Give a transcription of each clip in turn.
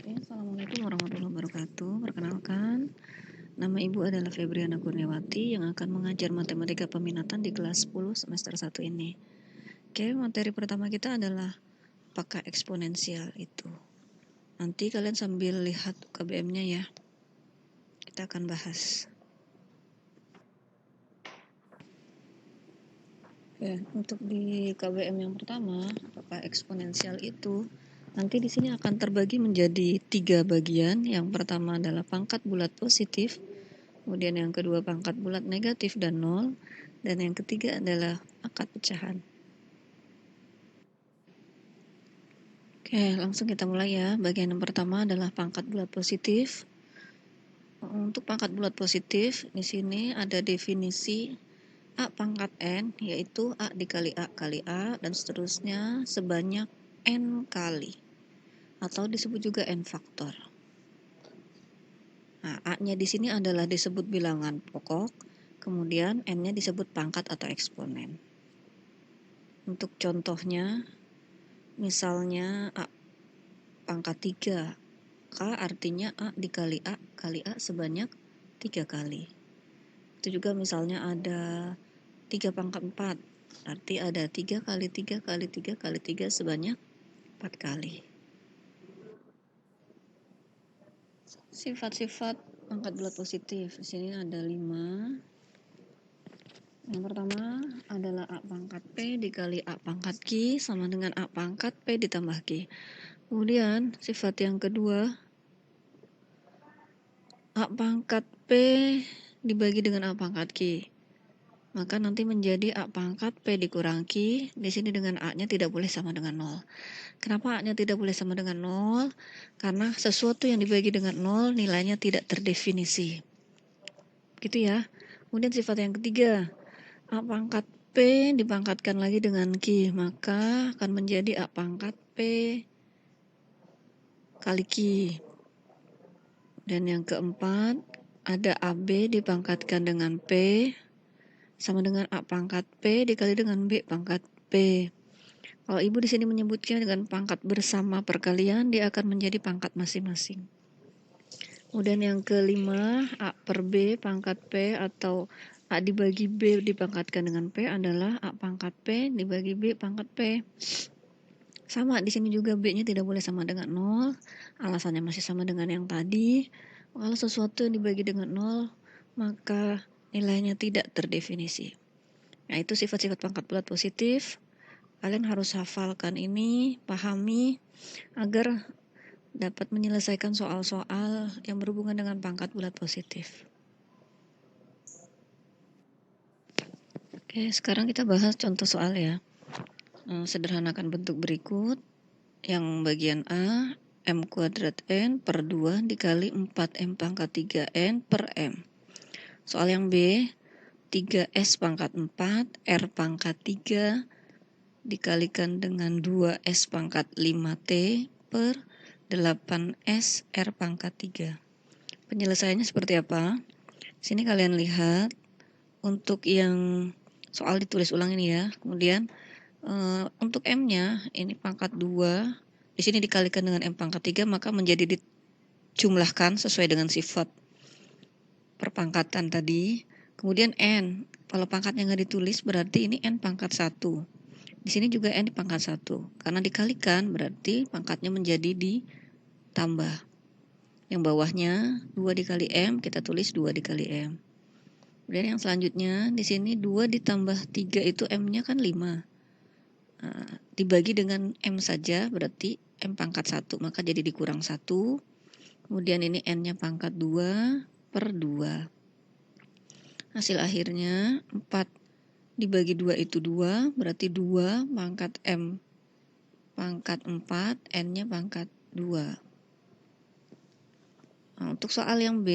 Assalamualaikum warahmatullahi wabarakatuh. Perkenalkan, nama Ibu adalah Febriana Kurniawati yang akan mengajar matematika peminatan di kelas 10 semester 1 ini. Oke, materi pertama kita adalah apakah eksponensial itu. Nanti kalian sambil lihat KBM-nya ya. Kita akan bahas. Oke, untuk di KBM yang pertama, apakah eksponensial itu, nanti di sini akan terbagi menjadi 3 bagian. Yang pertama adalah pangkat bulat positif, kemudian yang kedua pangkat bulat negatif dan 0, dan yang ketiga adalah akad pecahan. Oke, langsung kita mulai ya. Bagian yang pertama adalah pangkat bulat positif. Untuk pangkat bulat positif, di sini ada definisi A pangkat N, yaitu A dikali A kali A, dan seterusnya sebanyak N kali, atau disebut juga N faktor. Nah, A-nya di sini adalah disebut bilangan pokok, kemudian N-nya disebut pangkat atau eksponen. Untuk contohnya, misalnya A pangkat 3, K artinya A dikali A kali A sebanyak 3 kali. Itu juga misalnya ada 3 pangkat 4, arti ada 3 kali 3 kali 3 kali 3 sebanyak 4 kali. Sifat-sifat pangkat bulat positif, di sini ada 5. Yang pertama adalah A pangkat P dikali A pangkat Q sama dengan A pangkat P ditambah Q. Kemudian sifat yang kedua, A pangkat P dibagi dengan A pangkat Q. Maka nanti menjadi A pangkat P dikurang Q. Di sini dengan A-nya tidak boleh sama dengan 0. Kenapa A-nya tidak boleh sama dengan 0? Karena sesuatu yang dibagi dengan 0 nilainya tidak terdefinisi. Gitu ya. Kemudian sifat yang ketiga, A pangkat P dipangkatkan lagi dengan Q. Maka akan menjadi A pangkat P kali Q. Dan yang keempat, ada AB dipangkatkan dengan P sama dengan A pangkat P dikali dengan B pangkat P. Kalau Ibu di sini menyebutnya dengan pangkat bersama perkalian, dia akan menjadi pangkat masing-masing. Kemudian yang kelima, A per B pangkat P atau A dibagi B dipangkatkan dengan P adalah A pangkat P dibagi B pangkat P. Sama, di sini juga B-nya tidak boleh sama dengan 0. Alasannya masih sama dengan yang tadi. Kalau sesuatu yang dibagi dengan 0, maka nilainya tidak terdefinisi. Nah, itu sifat-sifat pangkat bulat positif. Kalian harus hafalkan ini, pahami, agar dapat menyelesaikan soal-soal yang berhubungan dengan pangkat bulat positif. Oke, sekarang kita bahas contoh soal ya. Sederhanakan bentuk berikut. Yang bagian A, M kuadrat N per 2 dikali 4M pangkat 3N per M. Soal yang B, 3S pangkat 4, R pangkat 3 dikalikan dengan 2S pangkat 5T per 8S R pangkat 3. Penyelesaiannya seperti apa? Sini kalian lihat, untuk yang soal ditulis ulang ini ya. Kemudian untuk M-nya, ini pangkat 2, di sini dikalikan dengan M pangkat 3, maka menjadi dijumlahkan sesuai dengan sifat perpangkatan tadi. Kemudian N, kalau pangkatnya nggak ditulis berarti ini N pangkat 1. Di sini juga N di pangkat 1. Karena dikalikan berarti pangkatnya menjadi ditambah. Yang bawahnya 2 dikali M, kita tulis 2 dikali M. Kemudian yang selanjutnya, di sini 2 ditambah 3 itu M-nya kan 5. Nah, dibagi dengan M saja berarti M pangkat 1, maka jadi dikurang 1. Kemudian ini N-nya pangkat 2 per 2. Hasil akhirnya 4 dibagi 2 itu 2, berarti 2 pangkat M pangkat 4, N-nya pangkat 2. Nah, untuk soal yang B,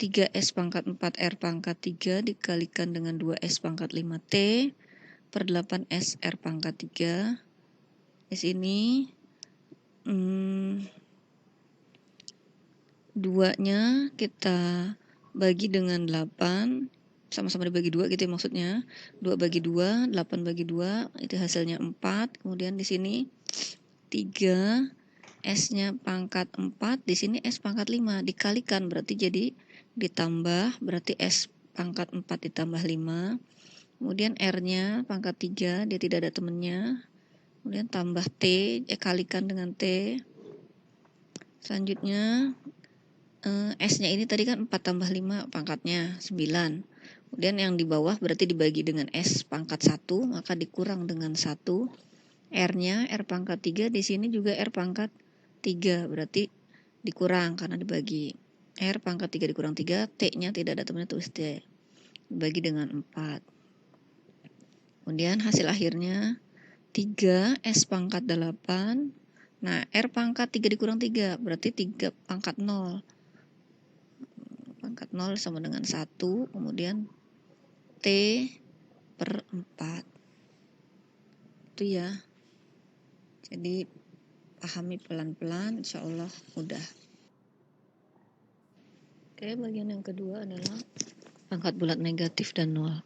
3S pangkat 4 R pangkat 3 dikalikan dengan 2S pangkat 5T per 8S R pangkat 3. Di sini 2-nya kita bagi dengan 8, sama-sama dibagi 2 gitu ya maksudnya. 2 bagi 2, 8 bagi 2, itu hasilnya 4. Kemudian di sini 3 S-nya pangkat 4, di sini S pangkat 5, dikalikan berarti jadi ditambah, berarti S pangkat 4 ditambah 5, kemudian R-nya pangkat 3, dia tidak ada temennya, kemudian tambah T, kalikan dengan T, selanjutnya S-nya ini tadi kan 4 tambah 5 pangkatnya 9, kemudian yang di bawah berarti dibagi dengan S pangkat 1, maka dikurang dengan 1, R-nya R pangkat 3, di sini juga R pangkat 3, berarti dikurang karena dibagi. R pangkat 3 dikurang 3, T-nya tidak ada temannya, tulis T. Dibagi dengan 4. Kemudian hasil akhirnya 3 S pangkat 8. Nah, R pangkat 3 dikurang 3, berarti 3 pangkat 0. Pangkat 0 sama dengan 1, kemudian T per 4. Itu ya. Jadi pahami pelan-pelan, insya Allah mudah. Oke, bagian yang kedua adalah pangkat bulat negatif dan 0.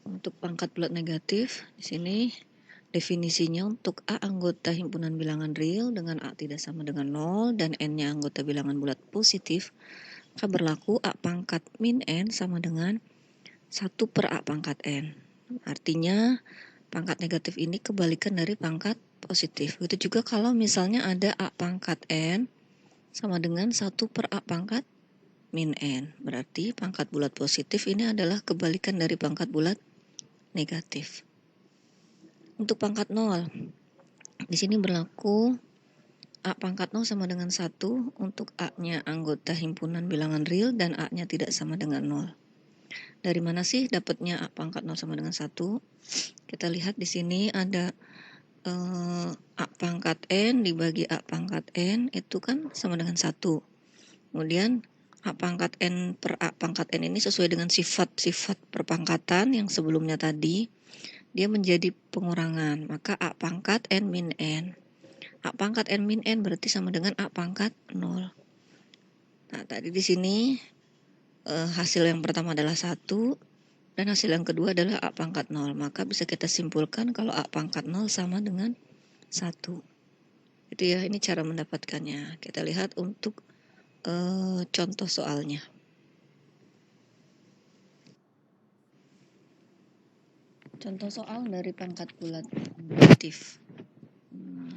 Untuk pangkat bulat negatif, di sini definisinya untuk A anggota himpunan bilangan real dengan A tidak sama dengan 0 dan N-nya anggota bilangan bulat positif, maka berlaku A pangkat min N sama dengan 1 per A pangkat N. Artinya pangkat negatif ini kebalikan dari pangkat positif. Begitu juga kalau misalnya ada A pangkat N sama dengan 1 per A pangkat min N. Berarti pangkat bulat positif ini adalah kebalikan dari pangkat bulat negatif. Untuk pangkat 0, di sini berlaku A pangkat 0 sama dengan 1 untuk A-nya anggota himpunan bilangan real dan A-nya tidak sama dengan 0. Dari mana sih dapatnya A pangkat 0 sama dengan 1? Kita lihat di sini ada A pangkat N dibagi A pangkat N itu kan sama dengan 1. Kemudian A pangkat N per A pangkat N ini sesuai dengan sifat-sifat perpangkatan yang sebelumnya tadi, dia menjadi pengurangan, maka A pangkat N min N. A pangkat N min N berarti sama dengan A pangkat 0. Nah, tadi di sini hasil yang pertama adalah 1, dan hasil yang kedua adalah A pangkat 0. Maka bisa kita simpulkan kalau A pangkat 0 sama dengan 1. Itu ya, ini cara mendapatkannya. Kita lihat untuk contoh soalnya. Contoh soal dari pangkat bulat negatif.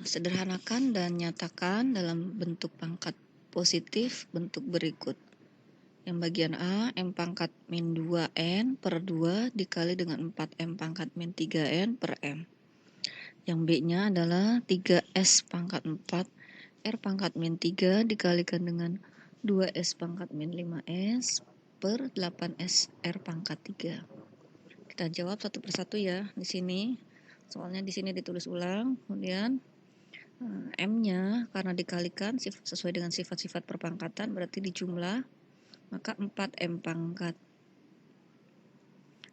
Sederhanakan dan nyatakan dalam bentuk pangkat positif bentuk berikut. Yang bagian A, M pangkat min 2N per 2 dikali dengan 4M pangkat min 3N per M. Yang B-nya adalah 3S pangkat 4 R pangkat min 3 dikalikan dengan 2S pangkat min 5S per 8S R pangkat 3. Kita jawab satu persatu ya di sini. Soalnya di sini ditulis ulang, kemudian M-nya karena dikalikan sesuai dengan sifat-sifat perpangkatan berarti dijumlah, maka 4M pangkat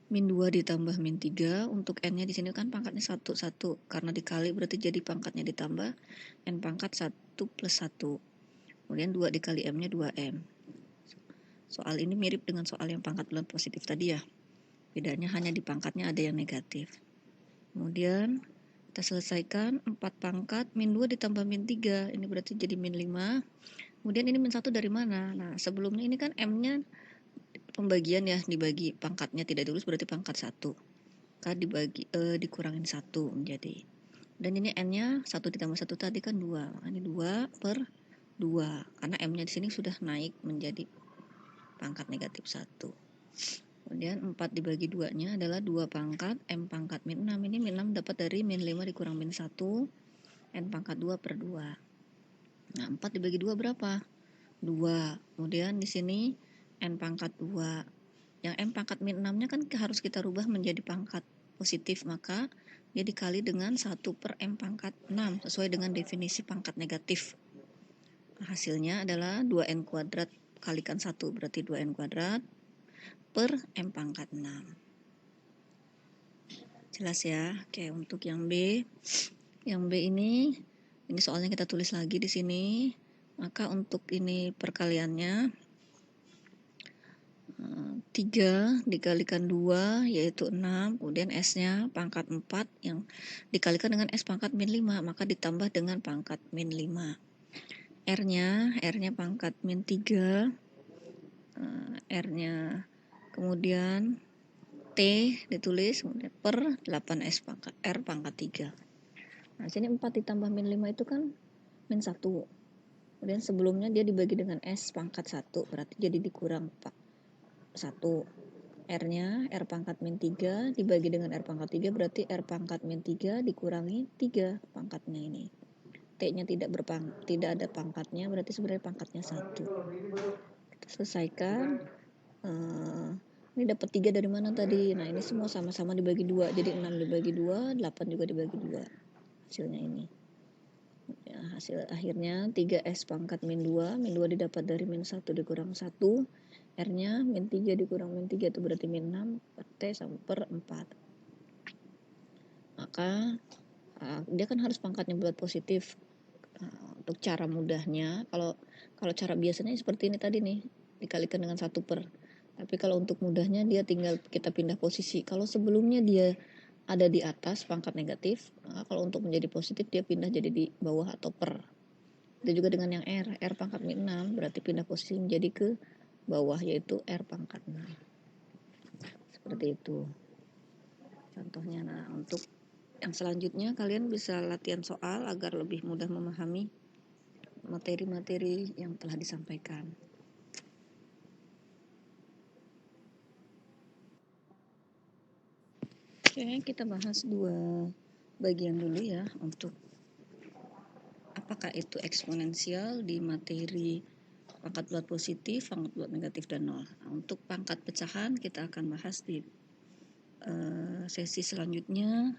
min 2 ditambah min 3, untuk N-nya di sini kan pangkatnya 1, karena dikali berarti jadi pangkatnya ditambah, N pangkat 1 plus 1. Kemudian 2 dikali M-nya 2M. Soal ini mirip dengan soal yang pangkat bulat positif tadi ya. Bedanya hanya di pangkatnya ada yang negatif. Kemudian kita selesaikan 4 pangkat min 2 ditambah min 3. Ini berarti jadi min 5. Kemudian ini min 1 dari mana? Nah, sebelumnya ini kan M-nya pembagian ya, dibagi pangkatnya tidak ditulis berarti pangkat 1. Maka dikurangin 1 menjadi. Dan ini N-nya 1 ditambah 1 tadi kan 2. Ini 2 per 2. Karena M-nya di sini sudah naik menjadi pangkat negatif 1. Kemudian 4 dibagi 2-nya adalah 2 pangkat M pangkat min 6. Ini min 6 dapat dari min 5 dikurang min 1, N pangkat 2 per 2. Nah, 4 dibagi 2 berapa? 2. Kemudian di sini N pangkat 2. Yang M pangkat min 6-nya kan harus kita rubah menjadi pangkat positif, maka dia dikali dengan 1 per M pangkat 6 sesuai dengan definisi pangkat negatif. Hasilnya adalah 2N kuadrat kalikan 1 berarti 2N kuadrat per M pangkat 6. Jelas ya? Oke, untuk yang B. Yang B ini soalnya kita tulis lagi di sini. Maka untuk ini perkaliannya 3 dikalikan 2 yaitu 6. Kemudian S-nya pangkat 4 yang dikalikan dengan S pangkat min 5. Maka ditambah dengan pangkat min 5. R-nya pangkat min 3, R-nya kemudian T ditulis kemudian per 8S pangkat R pangkat 3. Nah, sini 4 ditambah min 5 itu kan min 1. Kemudian sebelumnya dia dibagi dengan S pangkat 1, berarti jadi dikurang 1. R-nya R pangkat min 3 dibagi dengan R pangkat 3, berarti R pangkat min 3 dikurangi 3 pangkatnya ini. T-nya tidak ada pangkatnya, berarti sebenarnya pangkatnya 1. Kita selesaikan. Ini dapat 3 dari mana tadi? Nah, ini semua sama-sama dibagi 2. Jadi 6 dibagi 2, 8 juga dibagi 2. Hasilnya ini. Ya, hasil akhirnya 3S pangkat min 2. Min 2 didapat dari min 1 dikurang 1. R-nya min 3 dikurang min 3 itu berarti min 6 per T sama per 4. Maka dia kan harus pangkatnya bulat positif. Untuk cara mudahnya, kalau cara biasanya seperti ini tadi nih, dikalikan dengan 1 per. Tapi kalau untuk mudahnya dia tinggal kita pindah posisi. Kalau sebelumnya dia ada di atas pangkat negatif, kalau untuk menjadi positif dia pindah jadi di bawah atau per. Itu juga dengan yang R pangkat min 6 berarti pindah posisi menjadi ke bawah, yaitu R pangkat 6. Seperti itu contohnya. Nah, untuk yang selanjutnya kalian bisa latihan soal agar lebih mudah memahami materi-materi yang telah disampaikan. Oke, kita bahas 2 bagian dulu ya, untuk apakah itu eksponensial di materi pangkat bulat positif, pangkat bulat negatif, dan nol. Nah, untuk pangkat pecahan kita akan bahas di sesi selanjutnya.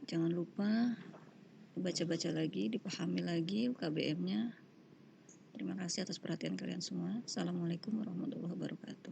Jangan lupa baca-baca lagi, dipahami lagi UKBM-nya. Terima kasih atas perhatian kalian semua. Assalamualaikum warahmatullahi wabarakatuh.